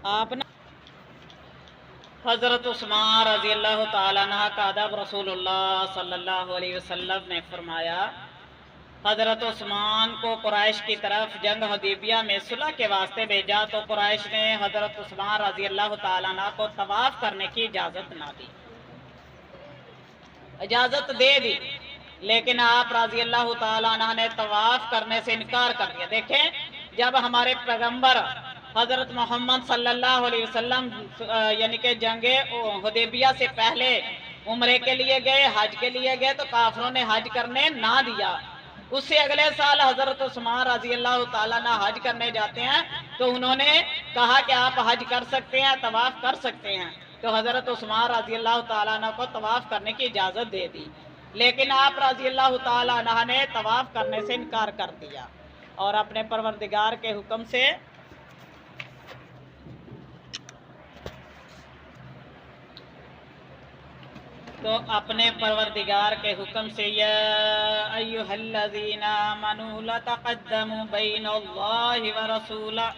آپ نے حضرت عثمان رضی اللہ تعالیٰ عنہ کا ادب رسول اللہ صلی اللہ علیہ وسلم نے فرمایا، حضرت عثمان کو قریش کی طرف جنگ حدیبیہ میں صلح کے واسطے بھیجا تو قریش نے حضرت عثمان رضی اللہ تعالیٰ عنہ کو طواف کرنے کی اجازت نہ دی، اجازت دے دی، لیکن آپ رضی اللہ تعالیٰ عنہ نے طواف کرنے سے انکار کر دیا۔ دیکھیں، جب ہمارے پیغمبر حضرت محمد صلی اللہ علیہ وسلم یعنی کہ جنگ حدیبیہ سے پہلے عمرے کے لیے گئے، حج کے لیے گئے، تو کافروں نے حج کرنے نہ دیا۔ اس سے اگلے سال حضرت عثمان رضی اللہ تعالیٰ عنہ حج کرنے جاتے ہیں تو انہوں نے کہا کہ آپ حج کر سکتے ہیں، طواف کر سکتے ہیں، تو حضرت عثمان رضی اللہ تعالیٰ عنہ کو طواف کرنے کی اجازت دے دی، لیکن آپ رضی اللہ تعالیٰ عنہ نے طواف کرنے سے انکار کر دیا اور اپنے پروردگار کے حکم سے یا ایھا الذین آمنوا لتقدموا بین اللہ ورسولہ،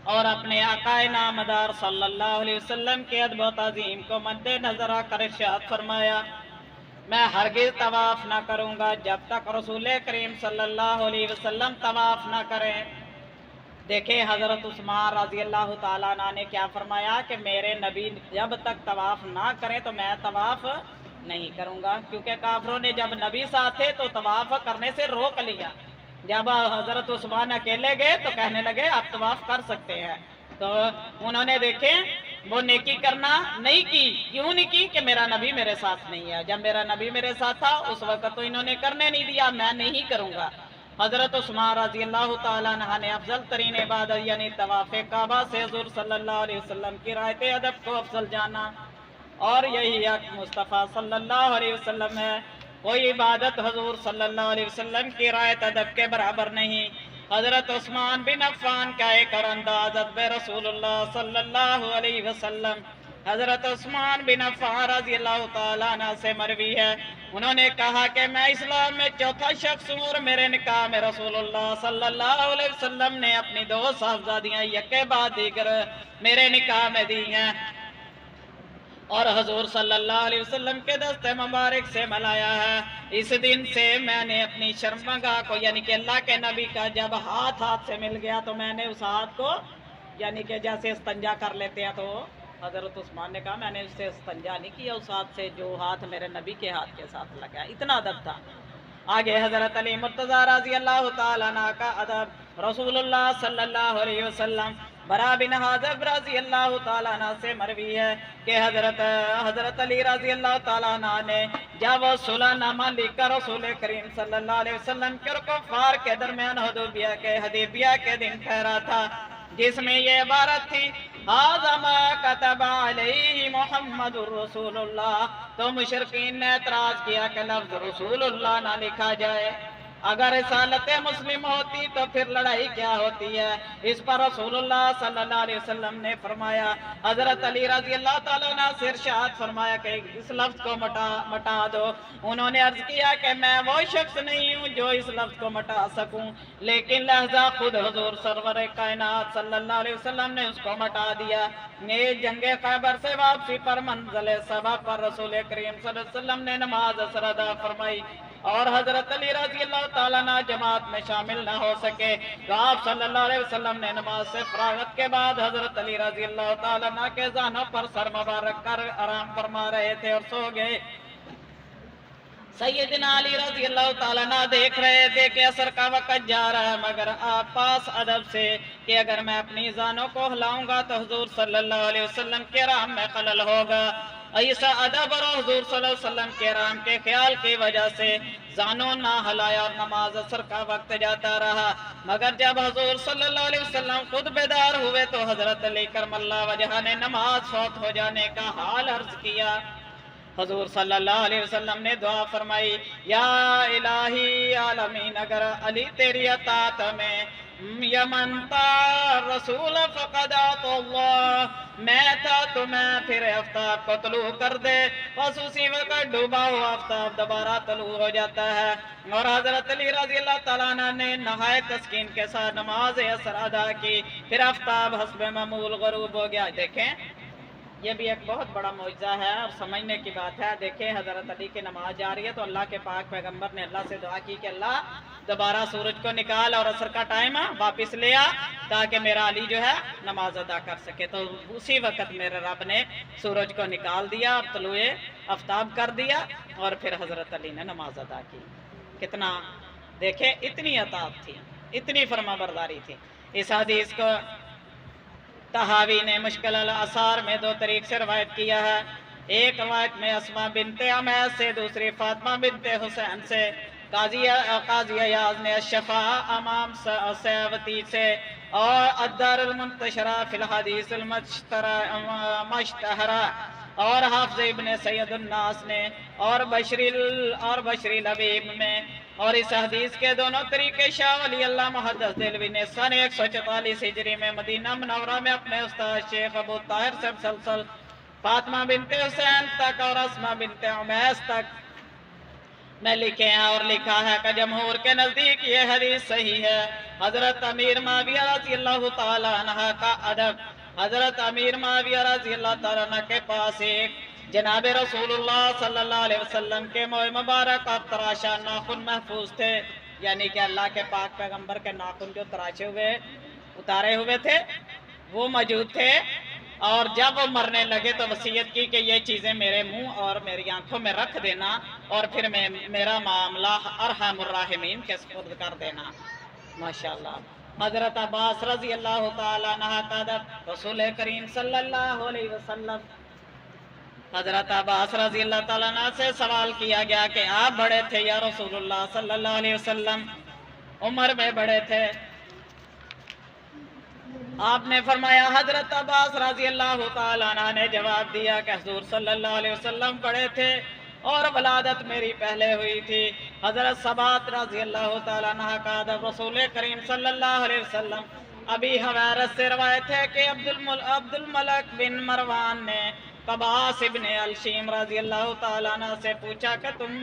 اور اپنے آقا نامدار صلی اللہ علیہ وسلم کے ادب و تعظیم کو مد نظر رکھ کر ارشاد فرمایا، میں ہرگز طواف نہ کروں گا جب تک رسول کریم صلی اللہ علیہ وسلم طواف نہ کریں۔ دیکھیں حضرت عثمان رضی اللہ تعالیٰ عنہ نے کیا فرمایا کہ میرے نبی جب تک طواف نہ کریں تو میں طواف نہیں کروں گا، کیونکہ کافروں نے جب نبی ساتھ تھے تو طواف کرنے سے روک لیا، جب حضرت عثمان اکیلے گئے تو کہنے لگے آپ طواف کر سکتے ہیں، تو انہوں نے دیکھیں وہ نیکی کرنا نہیں کی، کیوں نہیں کی کہ میرا نبی میرے ساتھ نہیں ہے، جب میرا نبی میرے ساتھ تھا اس وقت تو انہوں نے کرنے نہیں دیا، میں نہیں کروں گا۔ حضرت عثمان رضی اللہ تعالیٰ عنہ نے افضل ترین عبادت یعنی طواف کعبہ سے حضور صلی اللہ علیہ وسلم کی رعایت ادب کو افضل جانا، اور یہی حق مصطفیٰ صلی اللہ علیہ وسلم ہے، کوئی عبادت حضور صلی اللہ علیہ وسلم کی رعایت ادب کے برابر نہیں۔ حضرت عثمان بن عفان کا ایک اور انداز ادب رسول اللہ صلی اللہ علیہ وسلم، حضرت عثمان بن عفان رضی اللہ تعالیٰ عنہ سے مروی ہے، انہوں نے کہا کہ میں اسلام میں چوتھا شخص ہوں اور میرے نکاح میں رسول اللہ صلی اللہ علیہ وسلم نے اپنی 2 صاحبزادیاں یک کے بعد دیگر میرے نکاح میں دی ہیں، اور حضور صلی اللہ علیہ وسلم کے دست مبارک سے ملایا ہے۔ اس دن سے میں نے اپنی شرمگاہ کو یعنی کہ اللہ کے نبی کا جب ہاتھ سے مل گیا تو میں نے اس ہاتھ کو یعنی کہ جیسے استنجا کر لیتے ہیں، تو حضرت عثمان نے کہا میں نے اس سے استنجا نہیں کیا اس ہاتھ سے جو ہاتھ میرے نبی کے ہاتھ کے ساتھ لگا، اتنا ادب تھا۔ آگے حضرت علی مرتضیٰ رضی اللہ تعالیٰ عنہ کا ادب رسول اللہ صلی اللہ علیہ وسلم، برا بن حازب رضی اللہ تعالیٰ عنہ سے مروی ہے کہ حضرت علی رضی اللہ تعالیٰ عنہ نے جب وہ صلح نامہ لکھ کر رسول کریم صلی اللہ علیہ وسلم کے اور کفار کے درمیان حدیبیہ کے دن ٹھہرا تھا، جس میں یہ عبارت تھی ھذا ما کتب علیہ محمد رسول اللہ، تو مشرکین نے اعتراض کیا کہ لفظ رسول اللہ نہ لکھا جائے، اگر رسالت مسلم ہوتی تو پھر لڑائی کیا ہوتی ہے۔ اس پر رسول اللہ صلی اللہ علیہ وسلم نے فرمایا، حضرت علی رضی اللہ تعالیٰ عنہ سے ارشاد فرمایا کہ اس لفظ کو مٹا دو۔ انہوں نے عرض کیا کہ میں وہ شخص نہیں ہوں جو اس لفظ کو مٹا سکوں، لیکن لہذا خود حضور سرور کائنات صلی اللہ علیہ وسلم نے اس کو مٹا دیا۔ جنگ خیبر سے واپسی پر منزل صبا پر رسول کریم صلی اللہ علیہ وسلم نے نماز اثر ادا فرمائی، اور حضرت علی رضی اللہ تعالیٰ عنہ جماعت میں شامل نہ ہو سکے، تو آپ صلی اللہ علیہ وسلم نے نماز سے فراغت کے بعد حضرت علی رضی اللہ تعالیٰ عنہ کے زانوں پر سر مبارک کر آرام فرما رہے تھے اور سو گئے۔ سیدنا علی رضی اللہ تعالیٰ عنہ دیکھ رہے تھے کہ عصر کا وقت جا رہا ہے، مگر آپ پاس ادب سے کہ اگر میں اپنی زانوں کو ہلاؤں گا تو حضور صلی اللہ علیہ وسلم کے آرام میں خلل ہوگا۔ ایسا ادب اور حضور صلی اللہ علیہ وسلم کے آرام کے خیال کی وجہ سے زانوں نہ ہلایا اور نماز عصر کا وقت جاتا رہا، مگر جب حضور صلی اللہ علیہ وسلم خود بیدار ہوئے تو حضرت علی کرم اللہ وجہہ نے نماز فوت ہو جانے کا حال عرض کیا۔ حضور صلی اللہ علیہ وسلم نے دعا فرمائی، یا الہی عالمین اگر علی تیری اطاعت میں یمن تا رسول فقد آت اللہ، میں تھا تو میں پھر آفتاب کو طلوع کر دے، بس اسی وقت ڈوبا ہوا آفتاب دوبارہ طلوع ہو جاتا ہے۔ اور حضرت علی رضی اللہ تعالیٰ عنہ نے نہایت تسکین کے ساتھ نماز عصر ادا کی، پھر آفتاب حسب معمول غروب ہو گیا۔ دیکھیں یہ بھی ایک بہت بڑا معجزہ ہے اور سمجھنے کی بات ہے۔ دیکھیں حضرت علی کی نماز جا رہی ہے تو اللہ کے پاک پیغمبر نے اللہ سے دعا کی کہ اللہ دوبارہ سورج کو نکال اور عصر کا ٹائم واپس لے آ تاکہ میرا علی جو ہے نماز ادا کر سکے۔ تو اسی وقت میرے رب نے سورج کو نکال دیا اور طلوع آفتاب کر دیا اور پھر حضرت علی نے نماز ادا کی۔ کتنا دیکھیں اتنی اطاعت تھی، اتنی فرما برداری تھی۔ اس حدیث کو طحاوی نے مشکل الاثار میں دو طریق سے روایت کیا ہے۔ ایک روایت میں اسماء بنت عمیس سے، دوسری فاطمہ بنت حسین سے۔ قاضی ایاز نے الشفاء امام سیوطی سے اور الدار المنتشرہ فی الحدیث المشتہرہ اور حافظ ابن سید الناس نے اور بشری لبیب میں، اور اس حدیث کے دونوں طریقے شاہ ولی اللہ محدث دہلوی نے سن 144 ہجری میں مدینہ منورہ میں اپنے استاد شیخ ابو طاہر سے مسلسل فاطمہ بنت حسین تک اور اسماء بنت عمیس تک میں لکھے ہیں، اور لکھا ہے کہ جمہور کے نزدیک یہ حدیث صحیح ہے۔ حضرت امیر معاویہ رضی اللہ تعالی عنہ کا ادب، حضرت امیر معاویہ رضی اللہ تعالی عنہ کے پاس ایک جناب رسول اللہ صلی اللہ علیہ وسلم کے موئے مبارک اور تراشا ناخن محفوظ تھے، یعنی کہ اللہ کے پاک پیغمبر کے ناخن جو تراشے ہوئے اتارے ہوئے تھے وہ موجود تھے، اور جب وہ مرنے لگے تو وصیت کی کہ یہ چیزیں میرے منہ اور میری آنکھوں میں رکھ دینا اور پھر میرا معاملہ ارحم الراحمین کے سپرد کر دینا۔ ماشاءاللہ۔ حضرت عباس رضی اللہ تعالیٰ عنہ کا ادب، رسول کریم صلی اللہ علیہ وسلم، حضرت عباس رضی اللہ تعالیٰ عنہ سے سوال کیا گیا کہ آپ بڑے تھے یا رسول اللہ صلی اللہ علیہ وسلم؟ عمر میں بڑے تھے؟ آپ نے فرمایا، حضرت عباس رضی اللہ تعالیٰ عنہ نے جواب دیا کہ حضور صلی اللہ علیہ وسلم بڑے تھے اور ولادت میری پہلے ہوئی تھی۔ حضرت ثبات رضی اللہ تعالیٰ عنہ کا ادب، رسول کریم صلی اللہ علیہ وسلم، ابی حویرث سے روایت ہے کہ عبد الملک بن مروان نے قباس ابن الشیم رضی اللہ تعالیٰ عنہ سے پوچھا کہ تم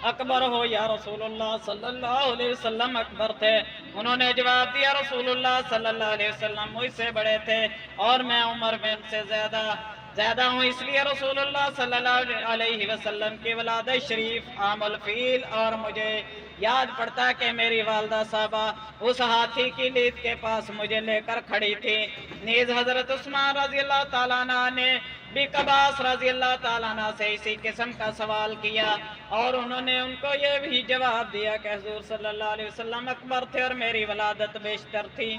اکبر ہو یا رسول اللہ صلی اللہ علیہ وسلم اکبر تھے؟ انہوں نے جواب دیا، رسول اللہ صلی اللہ علیہ وسلم مجھ سے بڑے تھے اور میں عمر میں ان سے زیادہ ہوں، اس لیے رسول اللہ صلی اللہ علیہ وسلم کی ولادت شریف عام الفیل، اور مجھے یاد پڑتا کہ میری والدہ صاحبہ اس ہاتھی کی لید کے پاس مجھے لے کر کھڑی تھی۔ نیز حضرت عثمان رضی اللہ تعالیٰ عنہ نے بھی قباس رضی اللہ تعالیٰ عنہ سے اسی قسم کا سوال کیا اور انہوں نے ان کو یہ بھی جواب دیا کہ حضور صلی اللہ علیہ وسلم اکبر تھے اور میری ولادت بیشتر تھی۔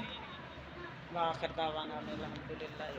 وآخر دعوانا الحمدللہ۔